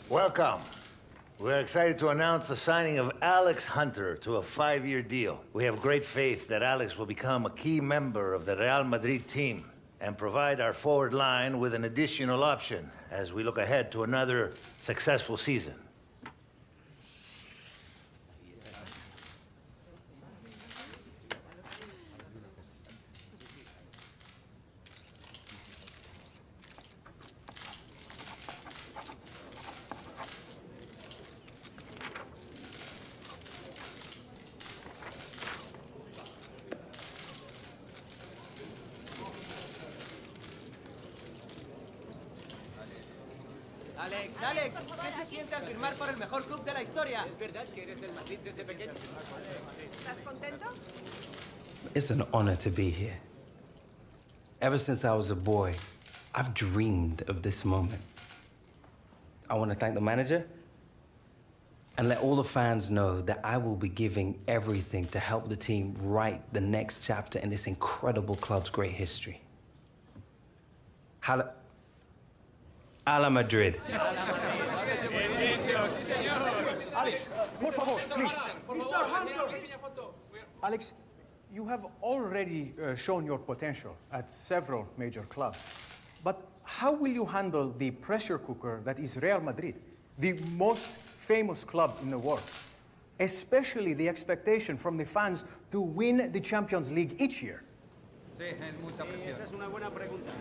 Welcome. We're excited to announce the signing of Alex Hunter to a 5-year deal. We have great faith that Alex will become a key member of the Real Madrid team and provide our forward line with an additional option as we look ahead to another successful season. Alex, ¿qué se siente al firmar por el mejor club de la historia? ¿Es verdad que eres del Madrid desde pequeño? ¿Estás contento? It's an honor to be here. Ever since I was a boy, I've dreamed of this moment. I want to thank the manager and let all the fans know that I will be giving everything to help the team write the next chapter in this incredible club's great history. A la Madrid. Alex, por favor, please. Mr. Hunter! Alex, you have already shown your potential at several major clubs. But how will you handle the pressure cooker that is Real Madrid, the most famous club in the world? Especially the expectation from the fans to win the Champions League each year. Sí, es mucha presión. Esa es una buena pregunta.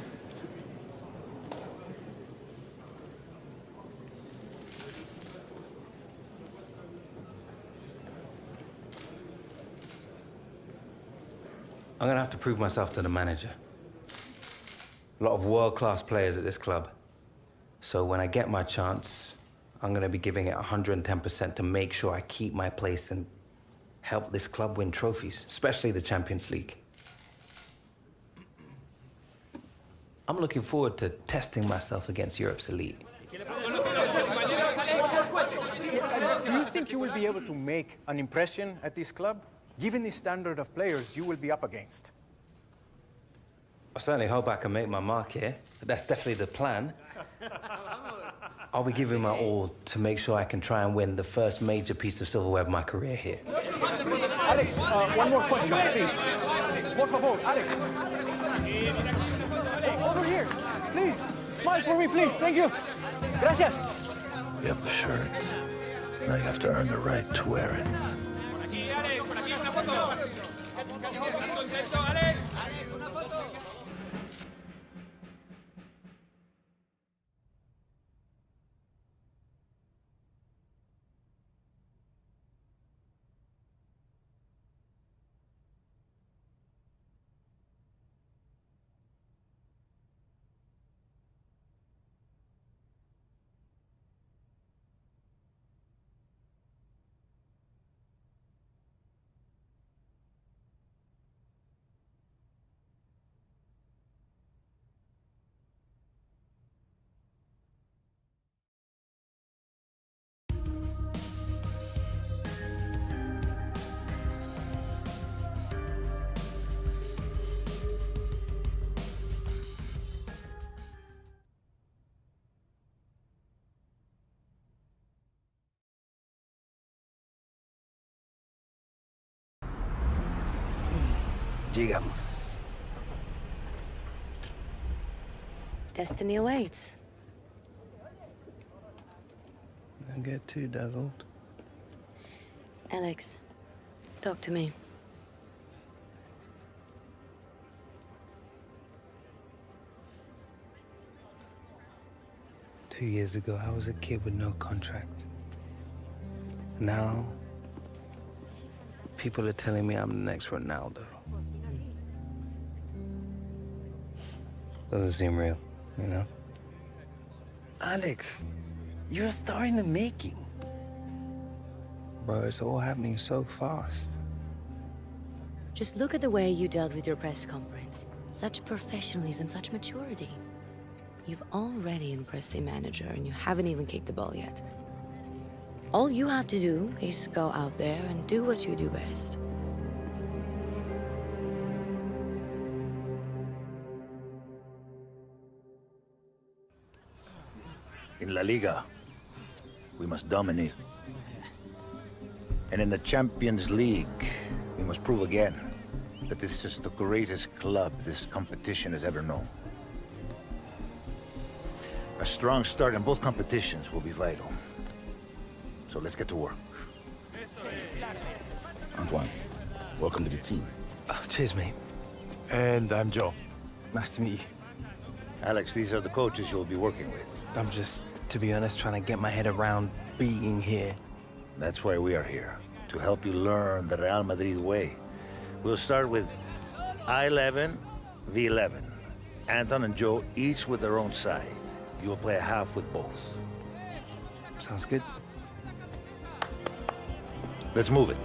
I'm gonna have to prove myself to the manager. A lot of world-class players at this club. So when I get my chance, I'm gonna be giving it 110% to make sure I keep my place and help this club win trophies, especially the Champions League. I'm looking forward to testing myself against Europe's elite. Do you think you will be able to make an impression at this club, given the standard of players you will be up against? I certainly hope I can make my mark here. That's definitely the plan. I'll be giving my all to make sure I can try and win the first major piece of silverware of my career here. Alex, one more question, please. Por favor, Alex. Hey, over here, please. Smile for me, please. Thank you. Gracias. You have the shirt. Now you have to earn the right to wear it. Llegamos. Destiny awaits. Don't get too dazzled. Alex, talk to me. Two years ago, I was a kid with no contract. Now, people are telling me I'm the next Ronaldo. Doesn't seem real, you know? Alex, you're a star in the making. Bro, it's all happening so fast. Just look at the way you dealt with your press conference. Such professionalism, such maturity. You've already impressed the manager, and you haven't even kicked the ball yet. All you have to do is go out there and do what you do best. In La Liga, we must dominate. And in the Champions League, we must prove again that this is the greatest club this competition has ever known. A strong start in both competitions will be vital. So let's get to work. Antoine, welcome to the team. Oh, cheers, mate. And I'm Joe. Nice to meet you. Alex, these are the coaches you'll be working with. I'm just, to be honest, trying to get my head around being here. That's why we are here, to help you learn the Real Madrid way. We'll start with I-11, V11. Anton and Joe, each with their own side. You will play a half with both. Sounds good. Let's move it.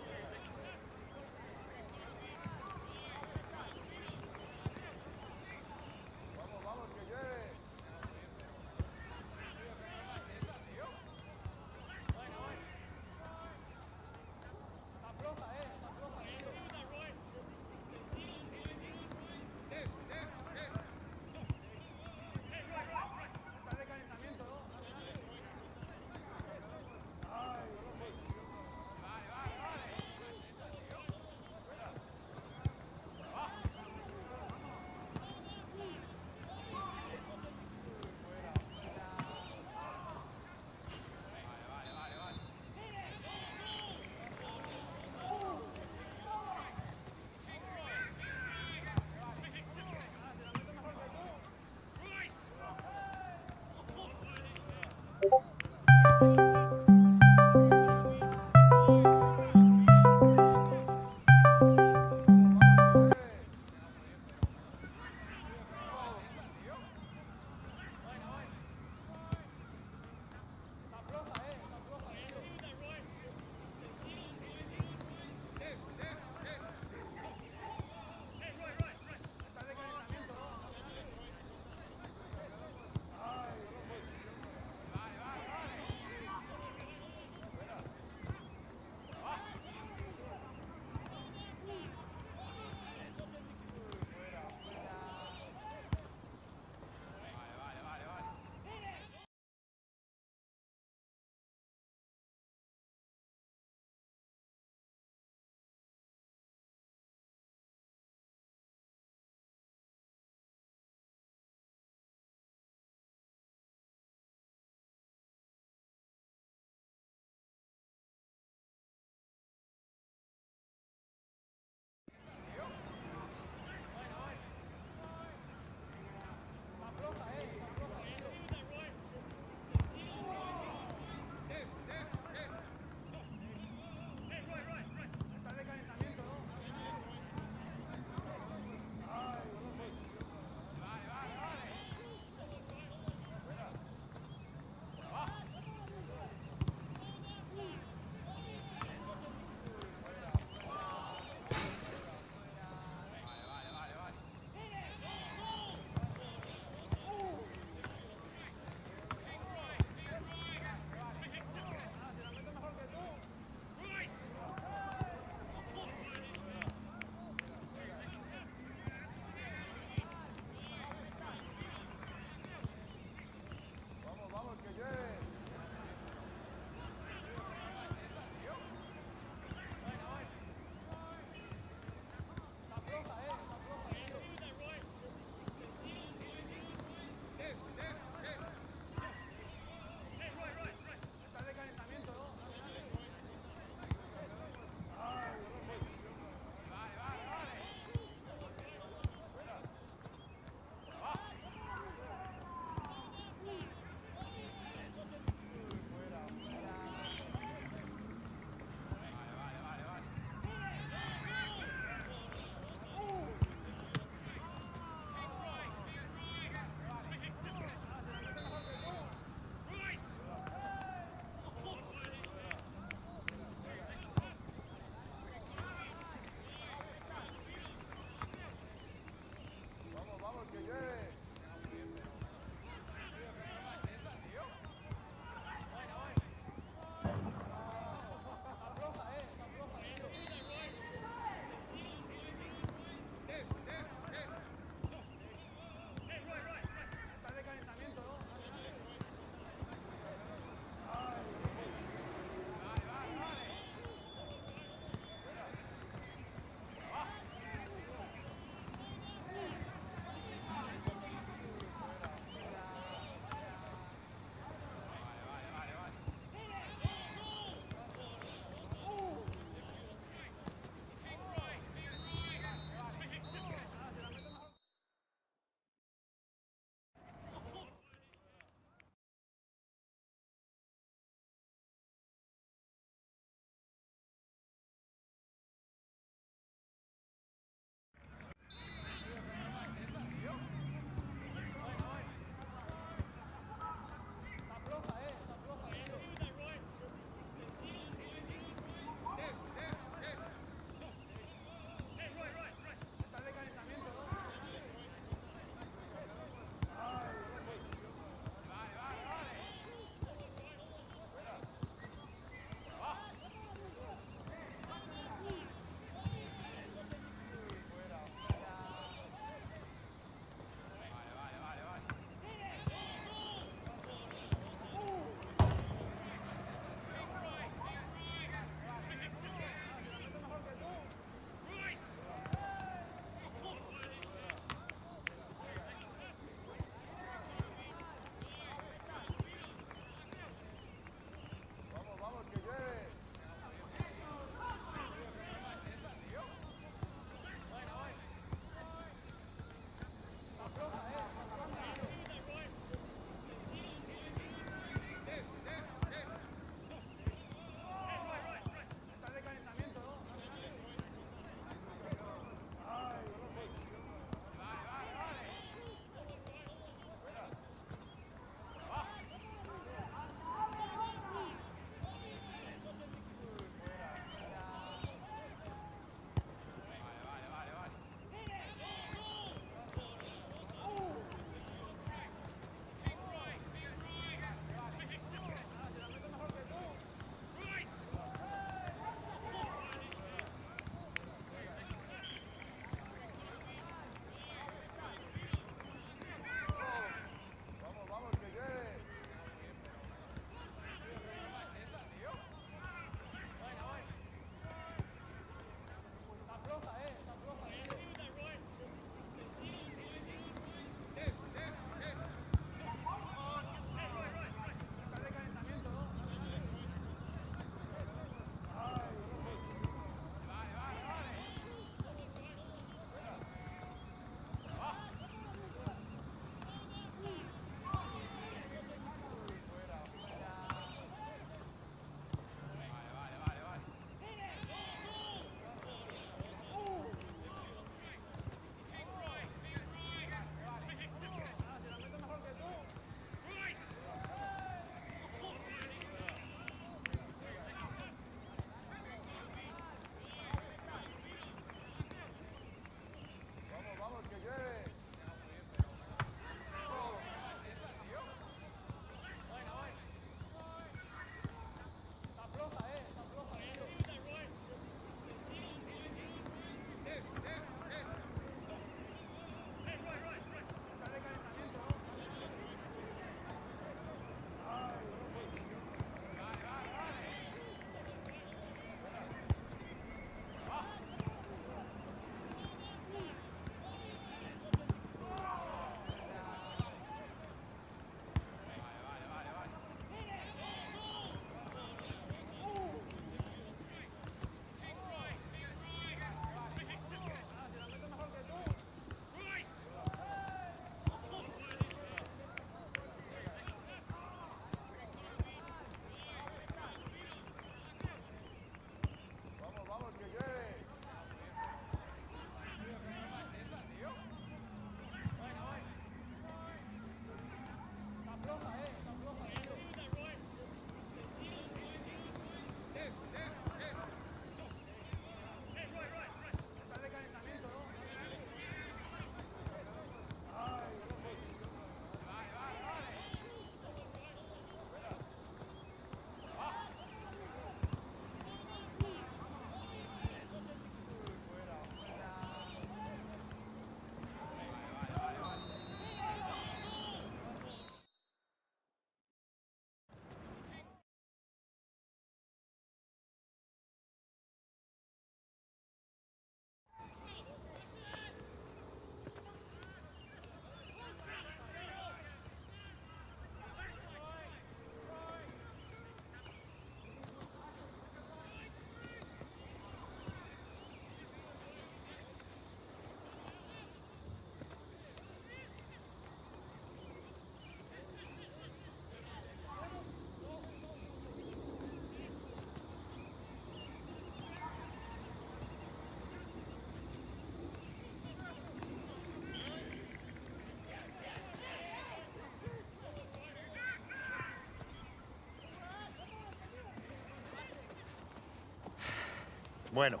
Bueno.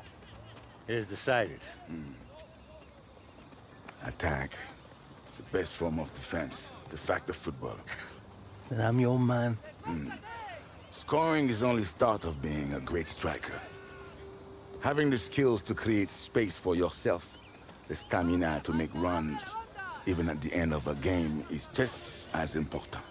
It is decided. Attack. It's the best form of defense. The fact of football. Then I'm your man. Scoring is only start of being a great striker. Having the skills to create space for yourself, the stamina to make runs, even at the end of a game, is just as important.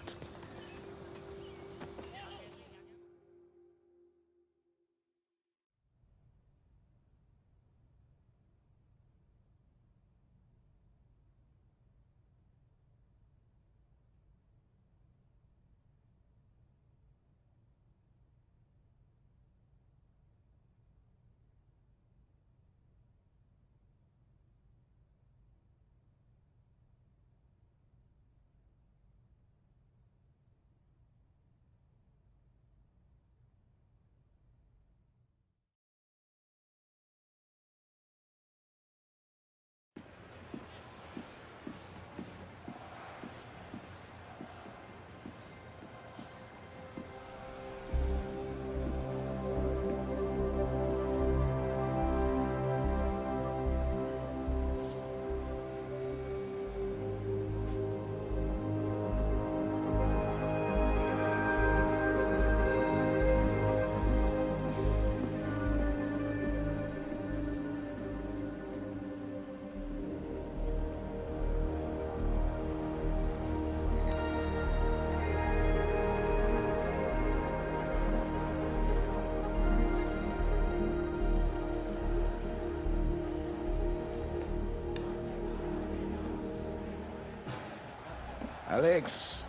Alex,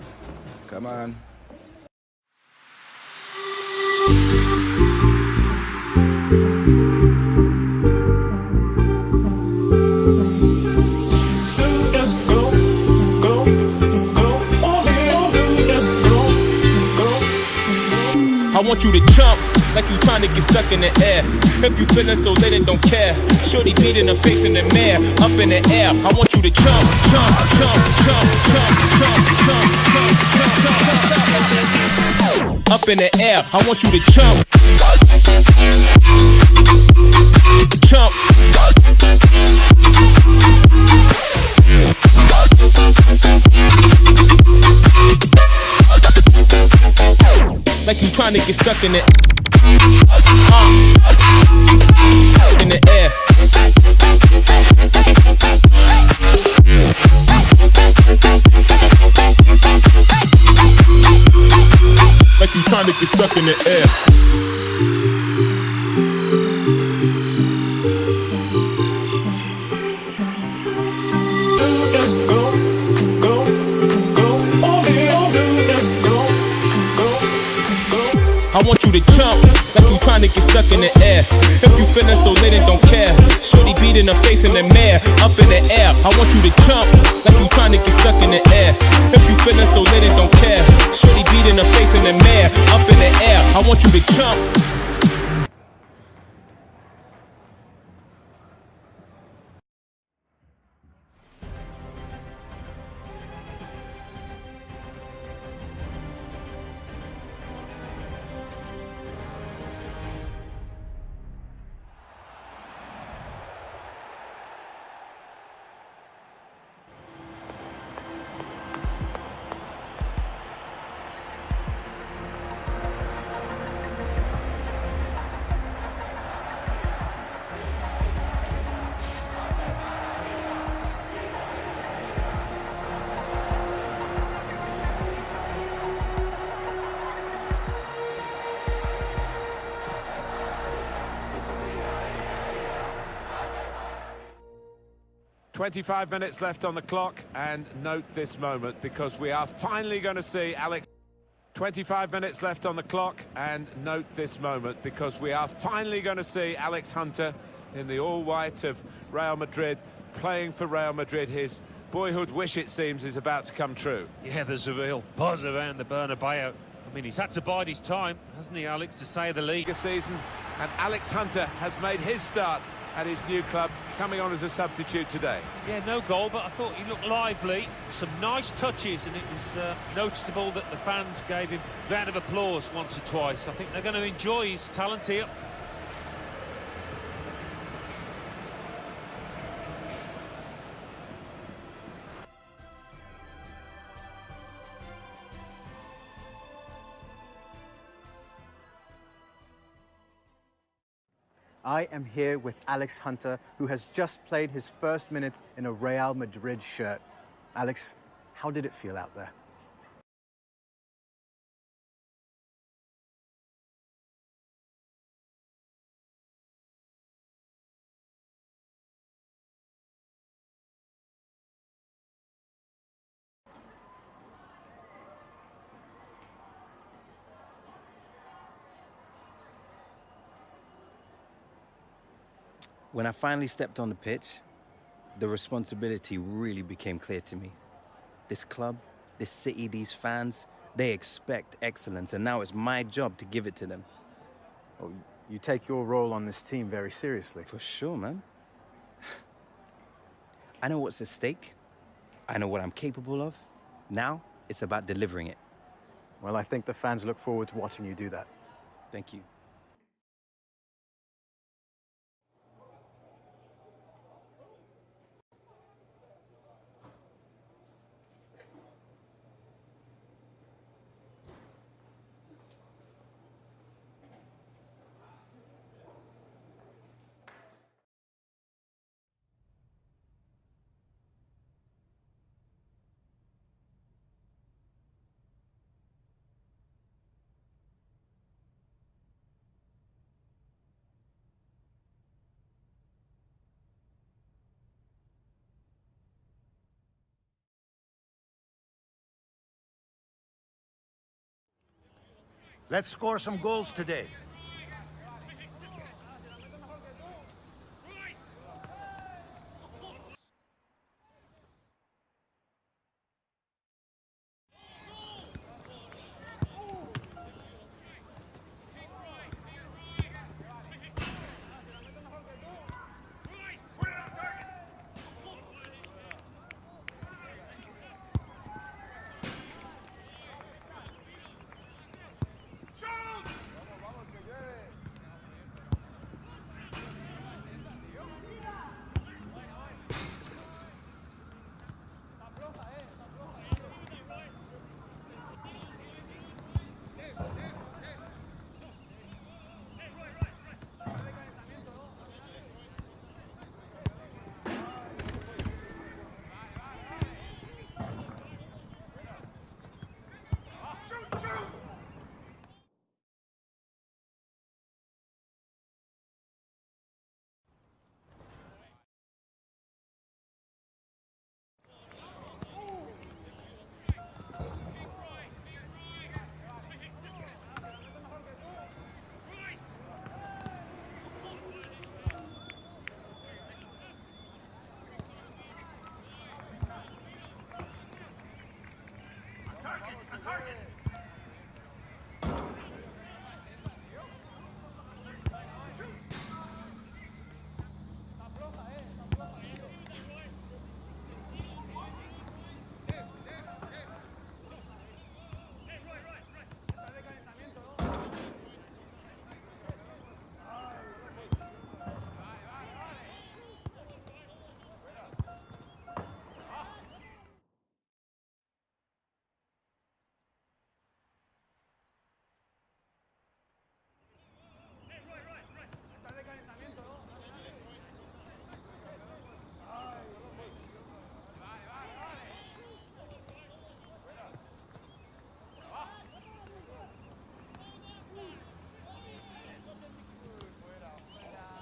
come on. I want you to jump like you trying to get stuck in the air. If you feeling so lit and don't care, shorty beating her face in the mirror, up in the air. I want you to jump, jump, jump, jump, jump, jump, jump, jump, jump, jump, up in the air. I want you to jump, jump. Like you trying to get stuck in it. In the air. Like you trying to get stuck in the air. I want you to jump like you trying to get stuck in the air. If you feeling so lit and don't care, shorty beating her face in the mirror, up in the air. I want you to jump like you trying to get stuck in the air. If you feeling so lit and don't care, shorty beating her face in the mirror, up in the air. I want you to jump. "25 minutes left on the clock, and note this moment because we are finally going to see Alex. 25 minutes left on the clock, and note this moment because we are finally going to see Alex Hunter in the all-white of Real Madrid, playing for Real Madrid. His boyhood wish, it seems, is about to come true. Yeah, there's a real buzz around the Bernabeu. I mean, he's had to bide his time, hasn't he, Alex, to say the league? Season, and Alex Hunter has made his start at his new club, coming on as a substitute today. Yeah, no goal, but I thought he looked lively. Some nice touches, and it was noticeable that the fans gave him a round of applause once or twice. I think they're going to enjoy his talent here. I am here with Alex Hunter, who has just played his first minutes in a Real Madrid shirt. Alex, how did it feel out there? When I finally stepped on the pitch, the responsibility really became clear to me. This club, this city, these fans, they expect excellence, and now it's my job to give it to them. Oh, you take your role on this team very seriously. For sure, man. I know what's at stake. I know what I'm capable of. Now, it's about delivering it. Well, I think the fans look forward to watching you do that. Thank you. Let's score some goals today.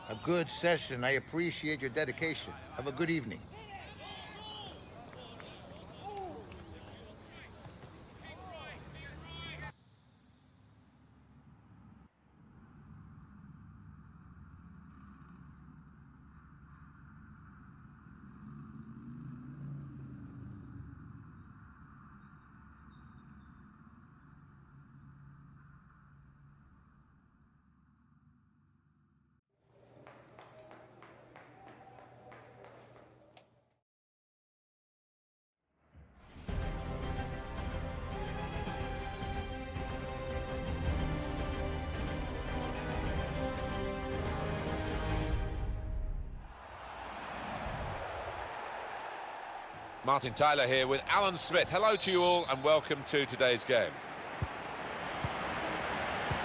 A good session. I appreciate your dedication. Have a good evening. Martin Tyler here with Alan Smith. Hello to you all and welcome to today's game.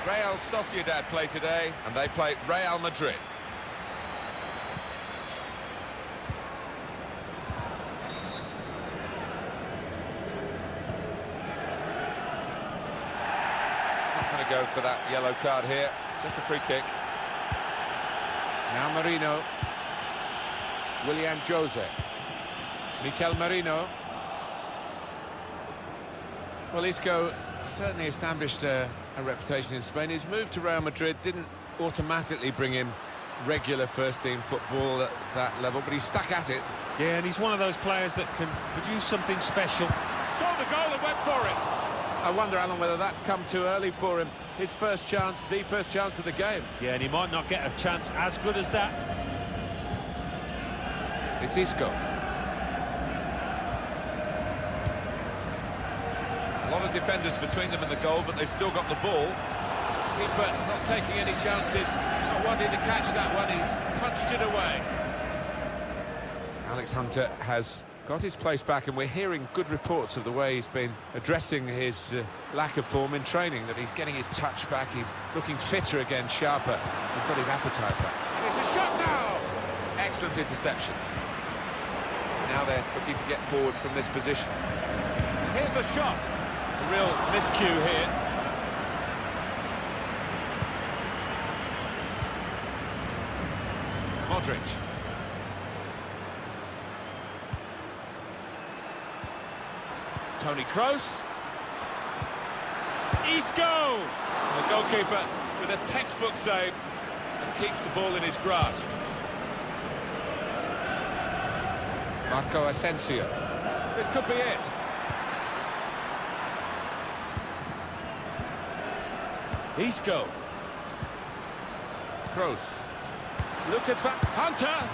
Real Sociedad play today and they play Real Madrid. to go for that yellow card here. Just a free kick. Now Marino. Willian Jose. Mikel Merino. Well, Isco certainly established a reputation in Spain. His move to Real Madrid didn't automatically bring him regular first-team football at that level, but he stuck at it. Yeah, and he's one of those players that can produce something special. Saw the goal and went for it. I wonder, Alan, whether that's come too early for him. His first chance, the first chance of the game. Yeah, and he might not get a chance as good as that. It's Isco. A lot of defenders between them and the goal, but they still got the ball. Keeper not taking any chances, not wanting to catch that one. He's punched it away. Alex Hunter has got his place back, and we're hearing good reports of the way he's been addressing his lack of form in training, that he's getting his touch back, he's looking fitter again, sharper. He's got his appetite back. And it's a shot now! Excellent interception. Now they're looking to get forward from this position. Here's the shot. A real miscue here. Modric. Toni Kroos. Isco! The goalkeeper with a textbook save and keeps the ball in his grasp. Marco Asensio. This could be it. Isco. Kroos. Lucas Hunter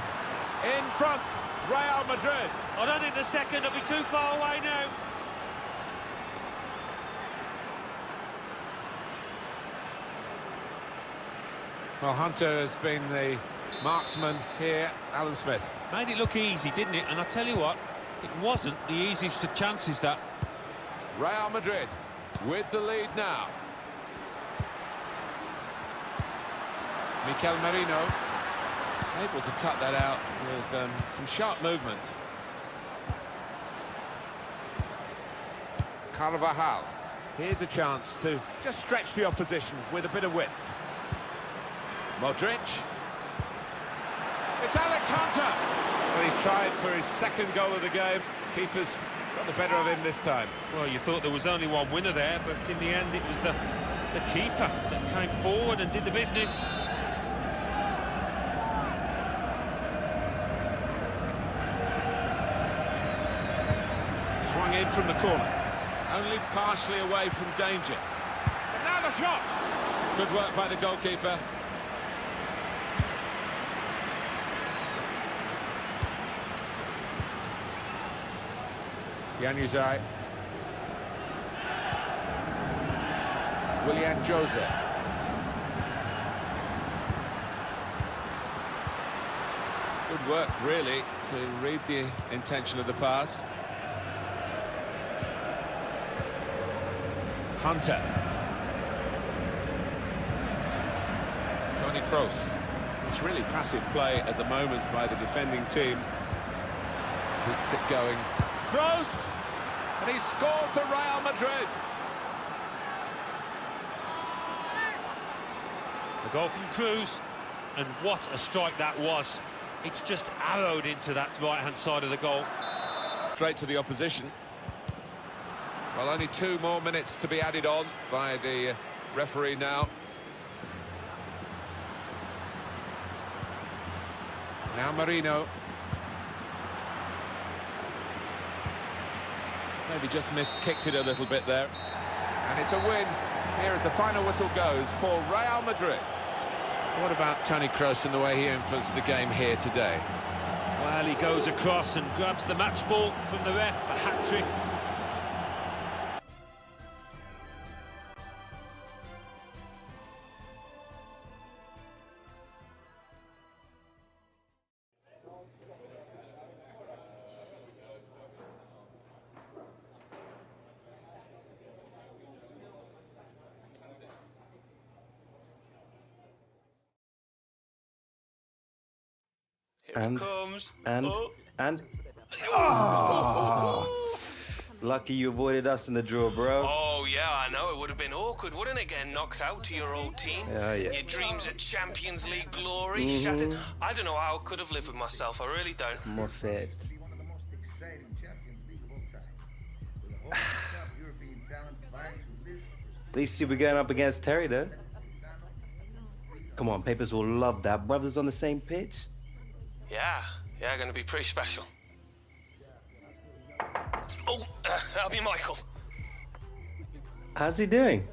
in front. Real Madrid. I don't think the second will be too far away now. Well, Hunter has been the marksman here, Alan Smith. Made it look easy, didn't it? And I tell you what, it wasn't the easiest of chances, that. Real Madrid with the lead now. Mikel Merino able to cut that out with some sharp movement. Carvajal. Here's a chance to just stretch the opposition with a bit of width. Modric. It's Alex Hunter. Well, he's tried for his second goal of the game. Keeper's got the better of him this time. Well, you thought there was only one winner there, but in the end it was the keeper that came forward and did the business. Swung in from the corner. Only partially away from danger. And now the shot! Good work by the goalkeeper. Januzaj. Willian Jose. Good work, really, to read the intention of the pass. Hunter. Toni Kroos. It's really passive play at the moment by the defending team. Keeps it going. Kroos! And he scored for Real Madrid. The goal from Kroos, and what a strike that was. It's just arrowed into that right-hand side of the goal. Straight to the opposition. Well, only 2 more minutes to be added on by the referee now. Now Marino. Maybe just kicked it a little bit there. And it's a win. Here as the final whistle goes for Real Madrid. What about Toni Kroos and the way he influenced the game here today? Well, he goes across and grabs the match ball from the ref, a hat-trick. And oh! Lucky you avoided us in the draw, bro. Oh yeah, I know. would have been awkward, wouldn't it, getting knocked out to your old team? Yeah. Your dreams of Champions League glory shattered. I don't know how I could have lived with myself, I really don't. More fit. One of the most exciting Champions League of all time. With a whole bunch of European talent vying to live. At least you'll be going up against Terry, though. Come on, Papers will love that. Brothers on the same pitch. Yeah, gonna be pretty special. Oh, that'll be Michael. How's he doing?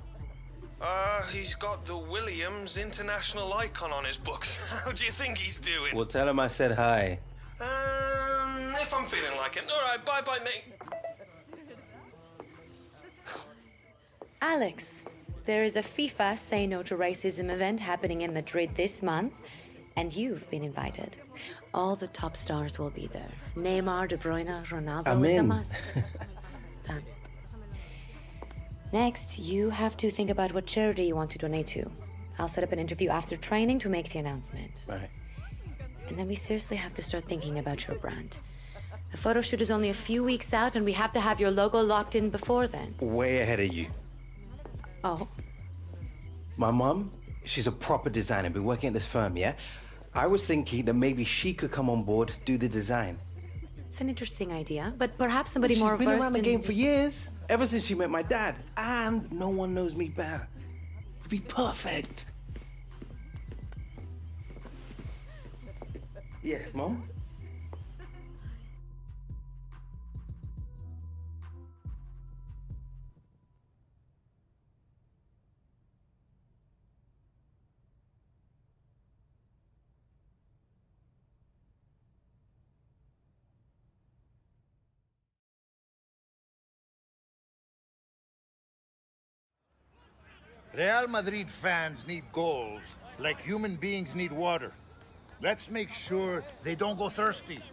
He's got the Williams international icon on his books. How do you think he's doing? Well, tell him I said hi. If I'm feeling like it. All right, bye-bye, mate. Alex, there is a FIFA Say No to Racism event happening in Madrid this month, and you've been invited. All the top stars will be there. Neymar, De Bruyne, Ronaldo, I'm it's a in. must. Done. Next, you have to think about what charity you want to donate to. I'll set up an interview after training to make the announcement. All right. And then we seriously have to start thinking about your brand. The photo shoot is only a few weeks out, and we have to have your logo locked in before then. Way ahead of you. Oh, My mom, she's a proper designer, been working at this firm, yeah? I was thinking that maybe she could come on board, do the design. it's an interesting idea, but perhaps somebody She's more been versed around the in... game for years, ever since she met my dad. And no one knows me better. It'd be perfect. Yeah, Mom? Real Madrid fans need goals like human beings need water. Let's make sure they don't go thirsty.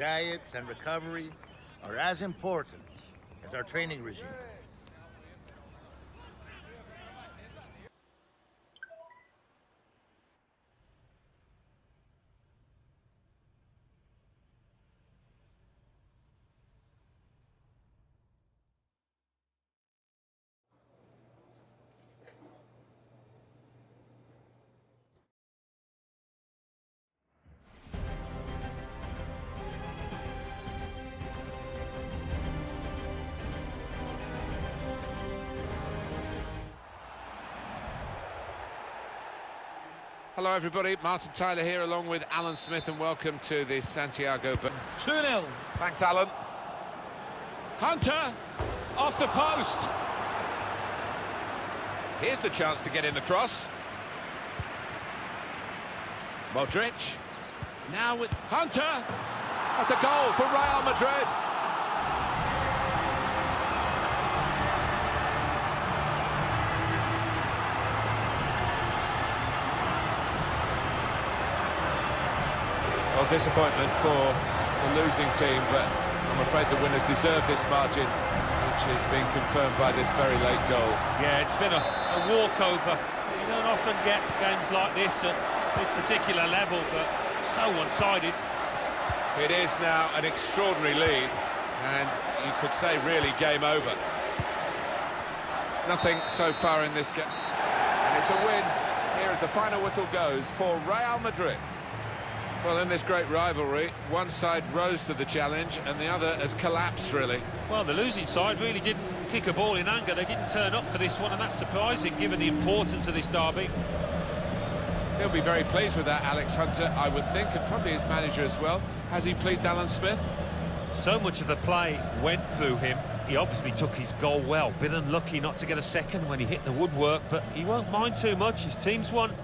diets, and recovery are as important as our training regime. Hello everybody, Martin Tyler here along with Alan Smith, and welcome to the Santiago. 2-0. Thanks, Alan. Hunter off the post. Here's the chance to get in the cross. Modric. Now with Hunter. That's a goal for Real Madrid. Well, disappointment for the losing team, but I'm afraid the winners deserve this margin, which has been confirmed by this very late goal. Yeah, it's been a walkover. You don't often get games like this at this particular level, but so one-sided. It is now an extraordinary lead, and you could say really game over. Nothing so far in this game. And it's a win. Here as the final whistle goes for Real Madrid. Well, in this great rivalry, one side rose to the challenge and the other has collapsed, really. Well, the losing side really didn't kick a ball in anger. They didn't turn up for this one, and that's surprising given the importance of this derby. He'll be very pleased with that, Alex Hunter, I would think, and probably his manager as well. Has he pleased Alan Smith? So much of the play went through him. He obviously took his goal well. Bit unlucky not to get a second when he hit the woodwork, but he won't mind too much. His team's won.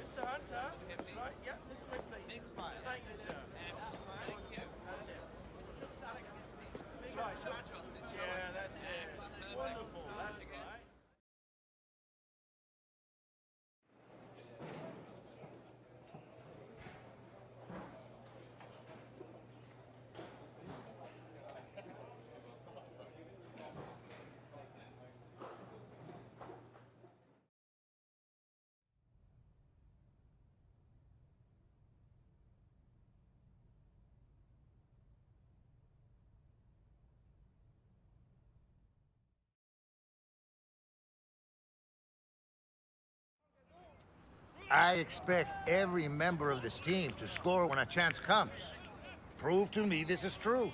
Mr. Hunter? Right, yeah, this way, please. Big smile. Thank you, sir. Thank you. That's it. Alex, right. Yeah, that's it. Wonderful, that's right. I expect every member of this team to score when a chance comes. Prove to me this is true.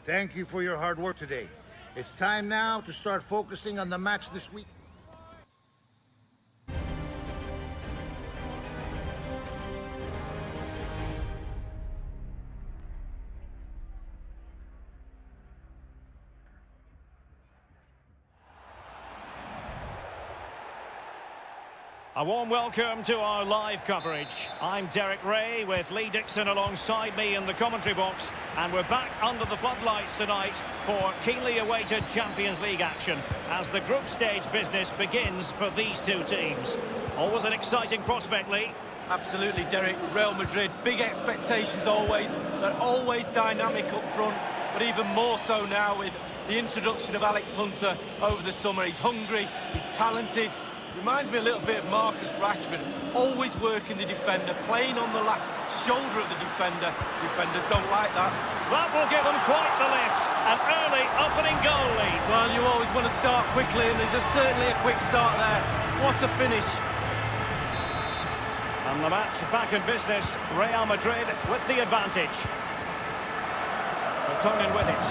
Thank you for your hard work today. It's time now to start focusing on the match this week. A warm welcome to our live coverage. I'm Derek Ray with Lee Dixon alongside me in the commentary box, and we're back under the floodlights tonight for keenly awaited Champions League action as the group stage business begins for these two teams. Always an exciting prospect, Lee. Absolutely, Derek. Real Madrid, big expectations always. They're always dynamic up front, but even more so now with the introduction of Alex Hunter over the summer. He's hungry, he's talented. Reminds me a little bit of Marcus Rashford, always working the defender, playing on the last shoulder of the defender. Defenders don't like that. That will give them quite the lift. An early opening goal lead. Well, you always want to start quickly, and there's certainly a quick start there. What a finish. And the match back in business. Real Madrid with the advantage. Vertonghen with it.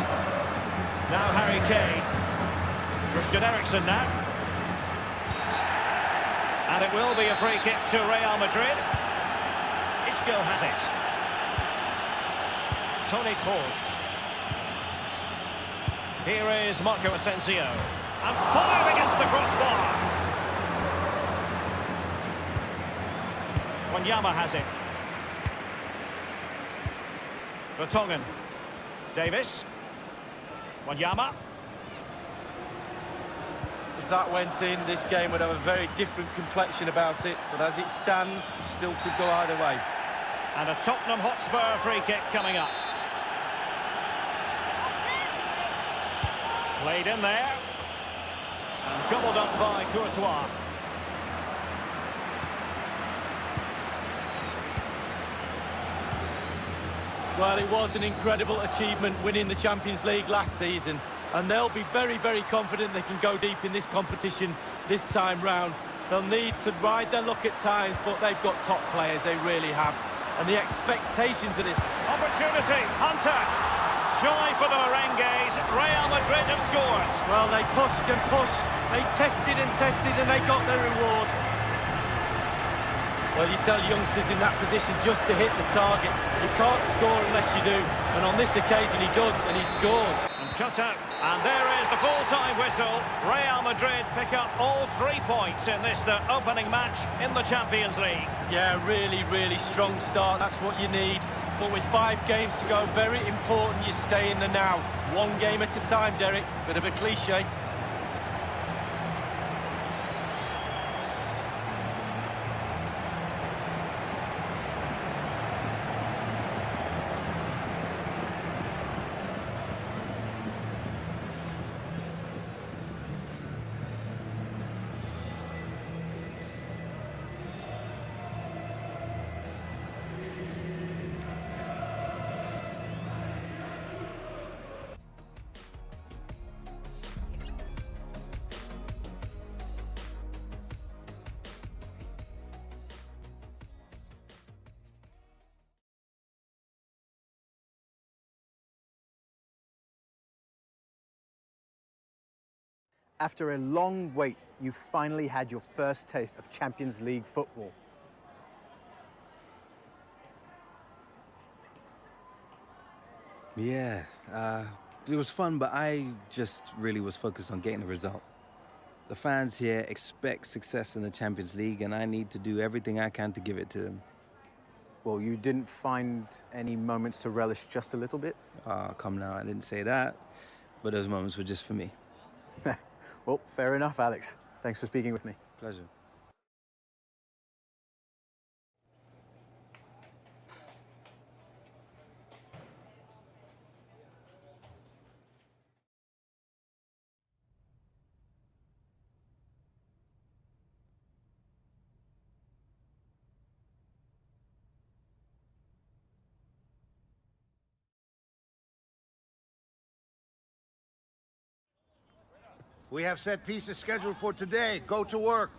Now Harry Kane. Christian Eriksen now. And it will be a free kick to Real Madrid. Isco has it. Toni Kroos. Here is Marco Asensio. And fired against the crossbar. Wanyama has it. Vertonghen. Davis. Wanyama. If that went in, this game would have a very different complexion about it. But as it stands, it still could go either way. And a Tottenham Hotspur free kick coming up. Played in there. And gobbled up by Courtois. Well, it was an incredible achievement winning the Champions League last season. And they'll be very, very confident they can go deep in this competition this time round. They'll need to ride their luck at times, but they've got top players, they really have. And the expectations of this... Opportunity, Hunter! Joy for the Merengues, Real Madrid have scored. Well, they pushed and pushed, they tested and tested, and they got their reward. Well, you tell youngsters in that position just to hit the target. You can't score unless you do. And on this occasion, he does, and he scores. And cut out. And there is the full-time whistle. Real Madrid pick up all 3 points in this, their opening match in the Champions League. Yeah, really, really strong start. That's what you need. But with 5 games to go, very important you stay in the now. One game at a time, Derek. Bit of a cliche. After a long wait, you finally had your first taste of Champions League football. Yeah, it was fun, but I just really was focused on getting the result. The fans here expect success in the Champions League, and I need to do everything I can to give it to them. Well, you didn't find any moments to relish just a little bit? Come now, I didn't say that, but those moments were just for me. Well, fair enough, Alex. Thanks for speaking with me. Pleasure. We have set pieces scheduled for today. Go to work.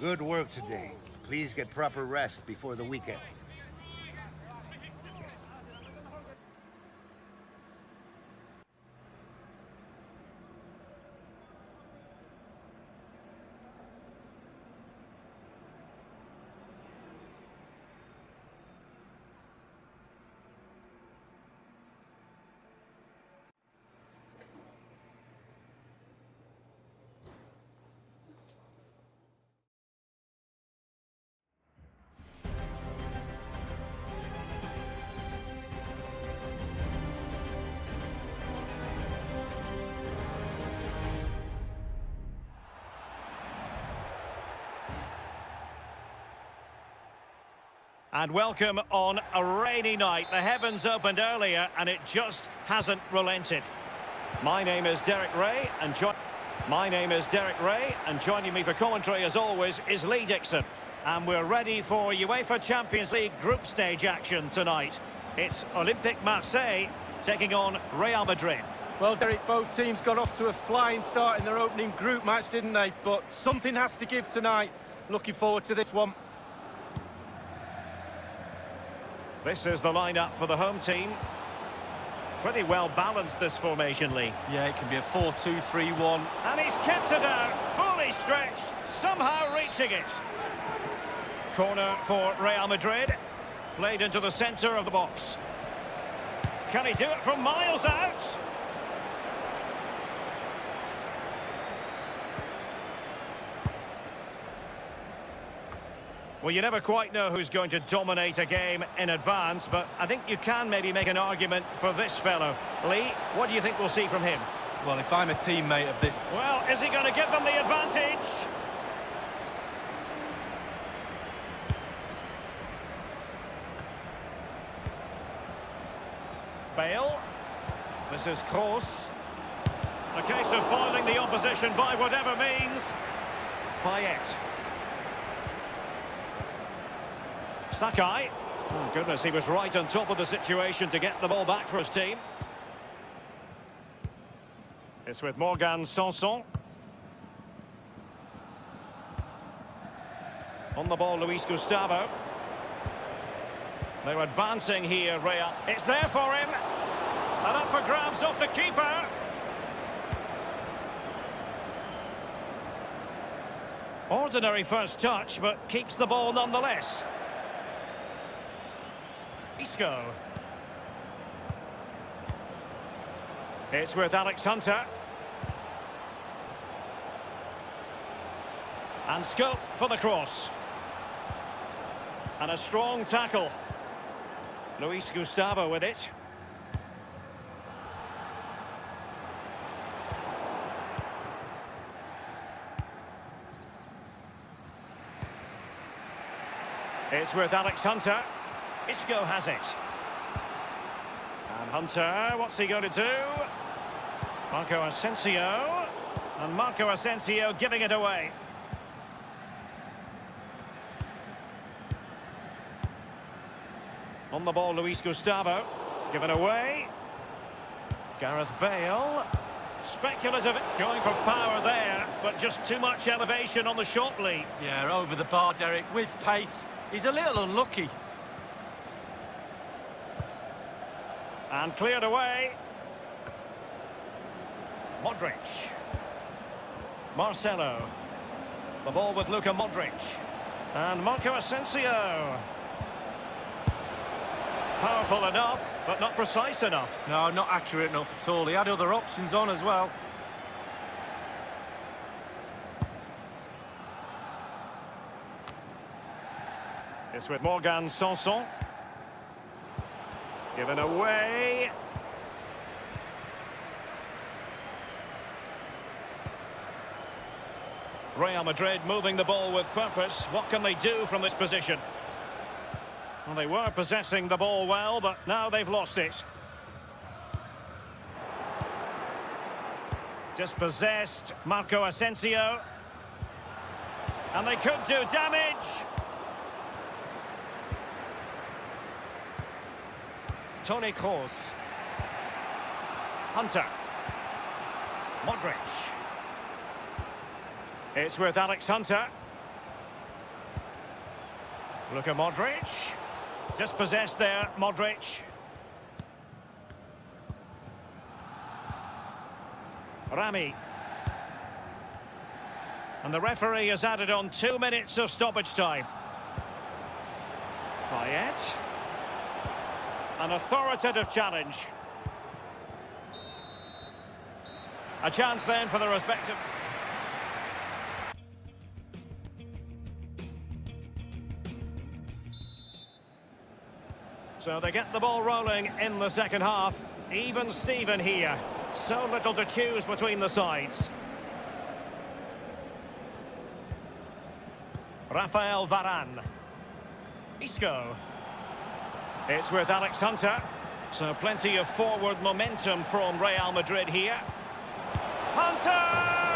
Good work today. Please get proper rest before the weekend. And welcome on a rainy night. The heavens opened earlier and it just hasn't relented. My name is Derek Ray and joining me for commentary as always is Lee Dixon. And we're ready for UEFA Champions League group stage action tonight. It's Olympique Marseille taking on Real Madrid. Well, Derek, both teams got off to a flying start in their opening group match, didn't they? But something has to give tonight. Looking forward to this one. This is the lineup for the home team. Pretty well balanced, this formation, Lee. Yeah, it can be a 4-2-3-1. And he's kept it out, fully stretched, somehow reaching it. Corner for Real Madrid. Played into the centre of the box. Can he do it from miles out? Well, you never quite know who's going to dominate a game in advance, but I think you can maybe make an argument for this fellow. Lee, what do you think we'll see from him? Well, if I'm a teammate of this... Well, is he going to give them the advantage? Bale. This is Kroos. A case of foiling the opposition by whatever means. Payet. Sakai. Oh, goodness, he was right on top of the situation to get the ball back for his team. It's with Morgan Sanson. On the ball, Luis Gustavo. They're advancing here, Real. It's there for him. And up for grabs off the keeper. Ordinary first touch, but keeps the ball nonetheless. Isco. It's with Alex Hunter. And scope for the cross. And a strong tackle. Luis Gustavo with it. It's with Alex Hunter. Isco has it. And Hunter, what's he going to do? Marco Asensio. And Marco Asensio giving it away. On the ball, Luis Gustavo. Given away. Gareth Bale. Speculative, going for power there, but just too much elevation on the short lead. Yeah, over the bar, Derek, with pace. He's a little unlucky. And cleared away. Modric. Marcelo. The ball with Luka Modric. And Marco Asensio. Powerful enough, but not precise enough. No, not accurate enough at all. He had other options on as well. It's with Morgan Sanson. Given away. Real Madrid moving the ball with purpose. What can they do from this position? Well, they were possessing the ball well, but now they've lost it. Dispossessed, Marco Asensio. And they could do damage. Toni Kroos. Hunter. Modric. It's with Alex Hunter. Luka Modric. Dispossessed there, Modric. Rami. And the referee has added on 2 minutes of stoppage time. Payet. An authoritative challenge. A chance then for the respective... So they get the ball rolling in the second half. Even Steven here. So little to choose between the sides. Rafael Varane. Isco. It's with Alex Hunter. So plenty of forward momentum from Real Madrid here. Hunter!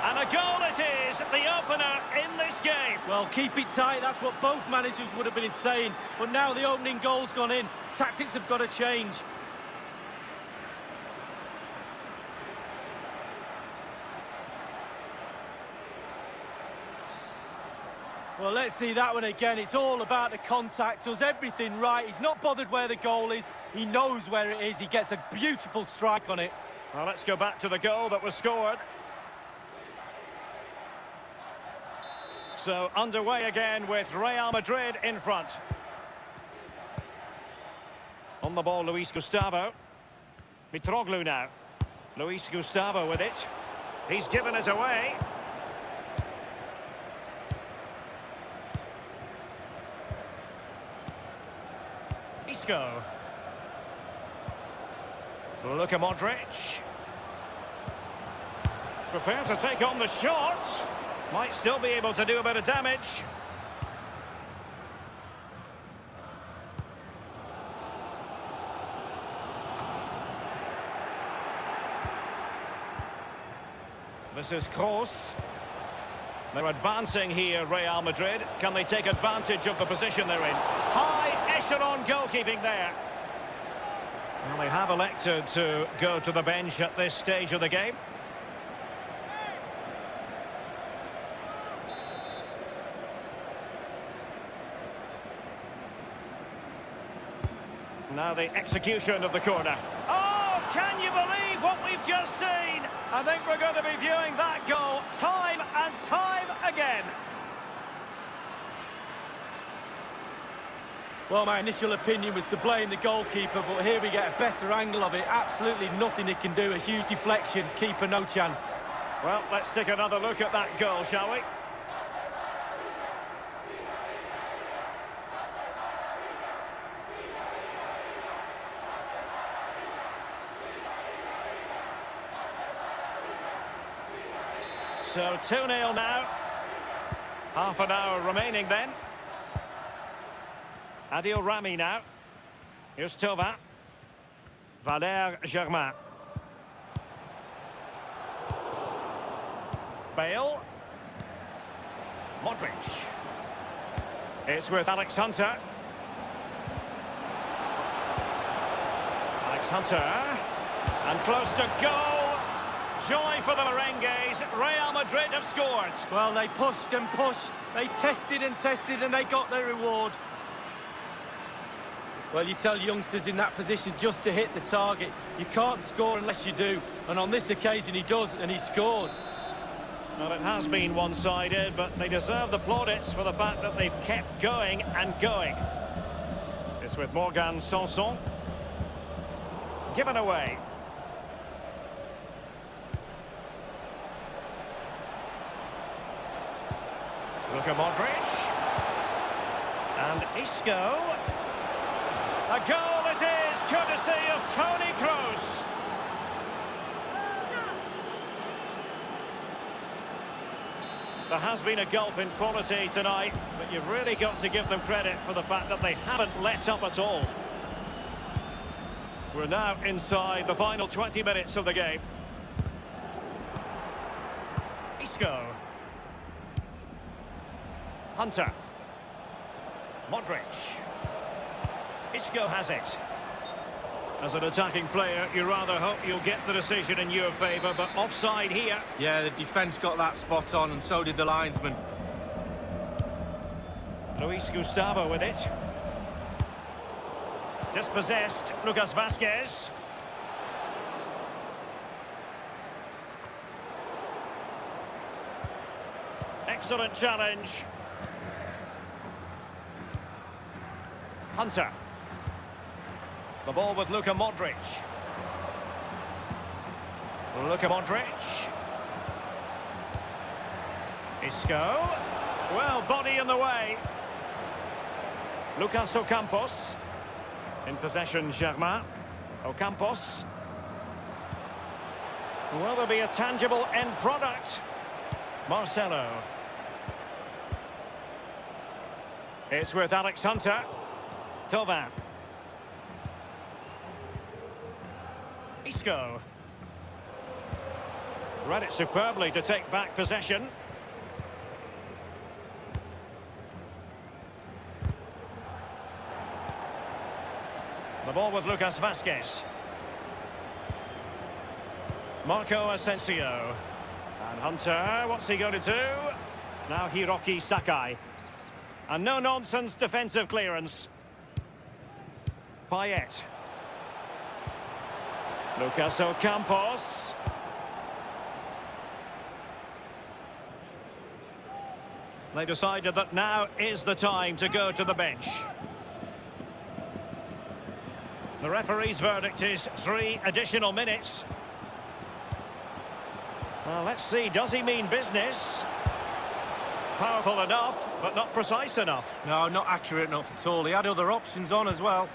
And a goal it is, the opener in this game. Well, keep it tight, that's what both managers would have been saying. But now the opening goal's gone in. Tactics have got to change. Well, let's see that one again. It's all about the contact, does everything right. He's not bothered where the goal is. He knows where it is. He gets a beautiful strike on it. Well, let's go back to the goal that was scored. So underway again with Real Madrid in front. On the ball, Luis Gustavo. Mitroglou now. Luis Gustavo with it. He's given us away. Isco. Luka Modric. Prepared to take on the shot. Might still be able to do a bit of damage. This is Kroos. They're advancing here, Real Madrid. Can they take advantage of the position they're in? High echelon goalkeeping there. Well, they have elected to go to the bench at this stage of the game. Now the execution of the corner. Oh, can you believe what we've just seen? I think we're going to be viewing that goal time and time again. Well, my initial opinion was to blame the goalkeeper, but here we get a better angle of it. Absolutely nothing he can do. A huge deflection. Keeper, no chance. Well, let's take another look at that goal, shall we? So 2-0 now. Half an hour remaining then. Adil Rami now. Here's Tova. Valère Germain. Bale. Modric. It's with Alex Hunter. Alex Hunter. And close to goal. Joy for the Merengues. Real Madrid have scored. Well, they pushed and pushed. They tested and tested and they got their reward. Well, you tell youngsters in that position just to hit the target. You can't score unless you do. And on this occasion, he does, and he scores. Well, it has been one-sided, but they deserve the plaudits for the fact that they've kept going and going. It's with Morgan Sanson. Given away. Luka Modric. And Isco. A goal it is, courtesy of Toni Kroos. There has been a gulf in quality tonight, but you've really got to give them credit for the fact that they haven't let up at all. We're now inside the final 20 minutes of the game. Isco. Hunter. Modric. Isco has it. As an attacking player, you rather hope you'll get the decision in your favour, but offside here. Yeah, the defence got that spot on, and so did the linesman. Luis Gustavo with it. Dispossessed, Lucas Vasquez. Excellent challenge. Hunter. The ball with Luka Modric. Luka Modric. Isco. Well, body in the way. Lucas Ocampos. In possession, Germain. Ocampos. Will there be a tangible end product? Marcelo. It's with Alex Hunter. Thauvin. Isco. Read it superbly to take back possession. The ball with Lucas Vasquez. Marco Asensio. And Hunter, what's he going to do? Now Hiroki Sakai. And no-nonsense defensive clearance. Payet. Lucas Ocampos. They decided that now is the time to go to the bench. The referee's verdict is 3 additional minutes. Well, let's see, does he mean business? Powerful enough, but not precise enough. No, not accurate enough at all. He had other options on as well.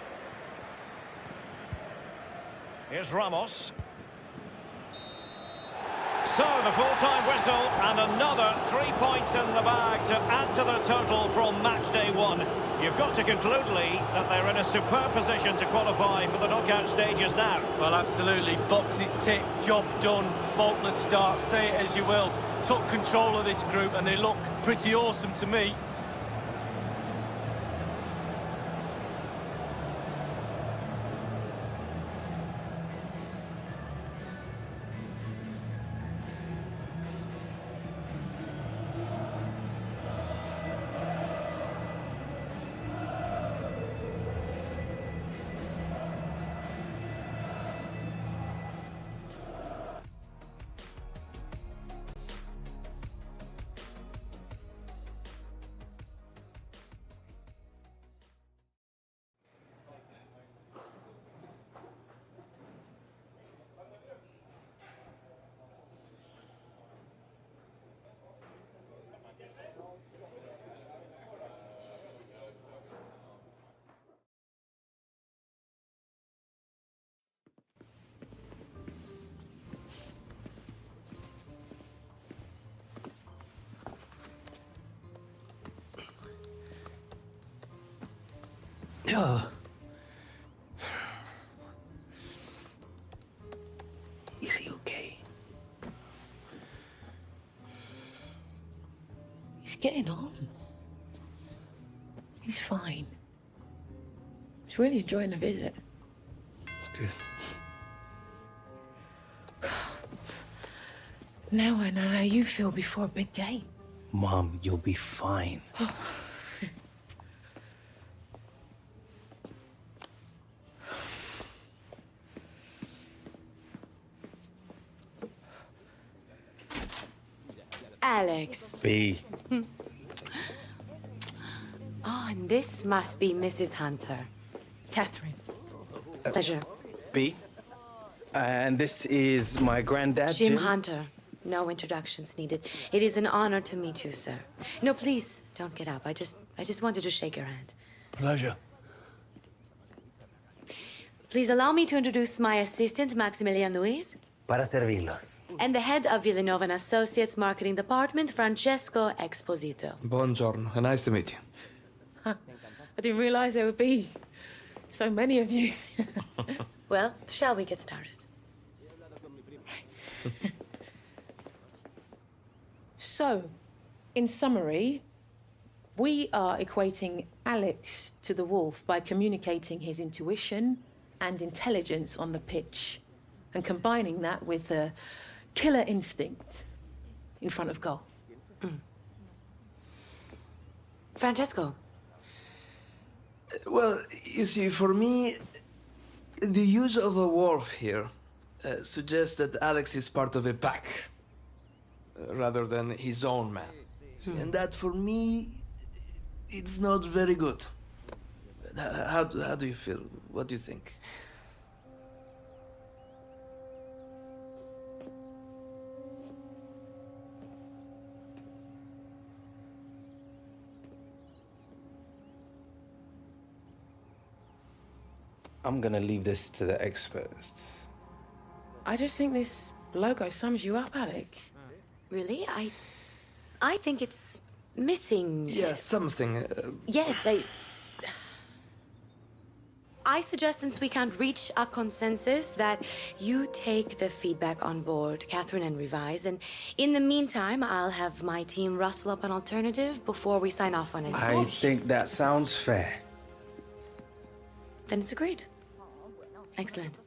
Here's Ramos. So, the full-time whistle, and another 3 points in the bag to add to the total from match day 1. You've got to conclude, Lee, that they're in a superb position to qualify for the knockout stages now. Well, absolutely. Boxes tick, job done, faultless start, say it as you will. Took control of this group, and they look pretty awesome to me. Oh. Is he okay? He's getting on. He's fine. He's really enjoying the visit. Good. Now I know how you feel before a big game. Mom, you'll be fine. Alex. B. Oh, and this must be Mrs. Hunter. Catherine. Pleasure. B. And this is my granddad, Jim Hunter. No introductions needed. It is an honor to meet you, sir. No, please, don't get up. I just wanted to shake your hand. Pleasure. Please allow me to introduce my assistant, Maximilian Luis. Para servirlos. And the head of Villanova and Associates Marketing Department, Francesco Exposito. Buongiorno. Nice to meet you. Huh. I didn't realize there would be so many of you. Well, shall we get started? So, in summary, we are equating Alex to the wolf by communicating his intuition and intelligence on the pitch and combining that with a killer instinct in front of goal. Francesco, Well, you see, for me, the use of the wolf here suggests that Alex is part of a pack rather than his own man. And that, for me, it's not very good. How do you feel? What do you think? I'm gonna leave this to the experts. I just think this logo sums you up, Alex. Really? I think it's missing. Yeah, something. Yes, I suggest, since we can't reach a consensus, that you take the feedback on board, Catherine, and revise. And in the meantime, I'll have my team rustle up an alternative before we sign off on it. I think that sounds fair. Then it's agreed. Excellent.